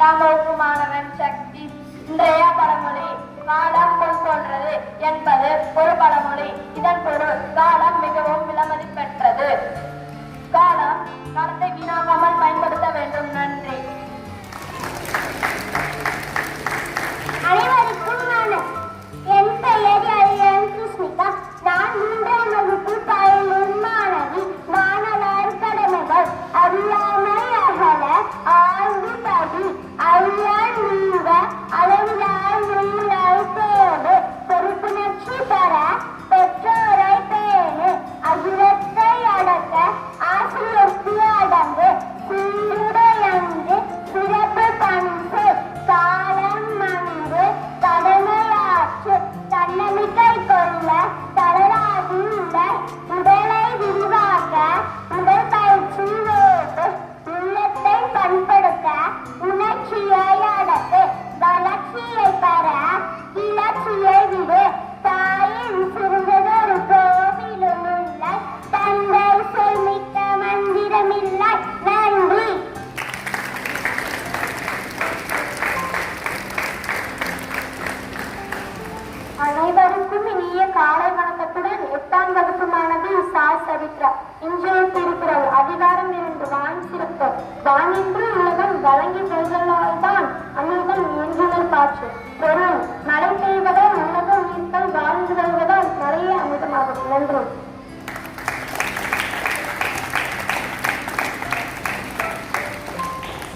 காமவுக்குமானவன் சக்தி. இன்றைய பழமொழி காலம் பொன் போன்றது என்பது ஒரு பழமொழி. இதன் பொருள் காலம் மிகவும் விலைமதி பெற்றது. காலத்தை வீணாக்காமல் பயன்படுத்த வேண்டும். நன்றி. அனைவருக்கும் என் பெயர் கிருஷ்ணிகா. நான் 3ஆம் வகுப்பு பயிலும் மாணவி. மாணவர் கடமைகள்: அறியாமை அகல, ஆய்வு படி, அறியால் நீங்க, அளவிலால் நூலாய் தேடு, பொறுப்புணர்ச்சி பெற, பெற்றோரை பேணு, அகிலத்தை அடக்க, ஆசிரியர்க்கு அடங்கு, சீருடையங்கு, சிறப்பு பண்பு, காலம் மங்கு, கடமையாற்று, தன்னம்பிக்கை கொள்ள, தளராது உடல், உடலை விரிவாக்க, உடற்பயிற்சி வேண்டு, உள்ளத்தை பண்படுத்த, உணர்ச்சியை அடக்கு, வளர்ச்சியை பெற, கிளர்ச்சியை விடு, தாயின் சிறந்ததொரு கோவிலும் இல்லை, தந்தை சொல்மிக்க மந்திரமில்லை. நன்றி. அனைவருக்கும் இனிய காலை வணக்கத்துடன் 8ஆம் வகுப்பு மாணவி சரித்ரா. இன்றைய திருக்குறள் அதிகாரம் 2 வான் சிறப்பு. வானின்று உலகம் வழங்கி பெறுதலால்தான் அநேகம் இயங்குதல் காற்று. பொருள்: மழை பெய்வதால் உலக உயிர்கள் வாழ்ந்து வருவதால் மழையே அமிர்தமாகும். நன்றி.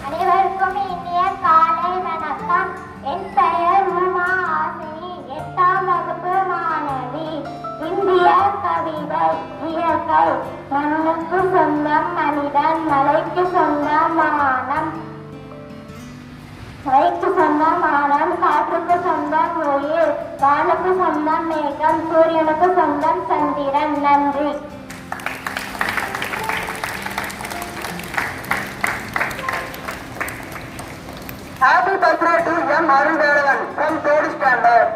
அனைவருக்கும் இனிய காலை வணக்கம். என் பெயர் உமா ஆசினி. 8ஆம் வகுப்பு மாணவி. இந்திய கவிதை: இயற்கை. மண்ணுக்கு சொந்தம் மனிதன், மலைக்கு சொந்தம் வானம், மலைக்கு சொந்தம் வானம், காற்றுக்கு சொந்தம் உயிர், வானுக்கு சொந்தம் மேகம், சூரியனுக்கு சொந்தம் சந்திரன். நன்றி. Happy birthday to M. Arun Devan from 3rd standard.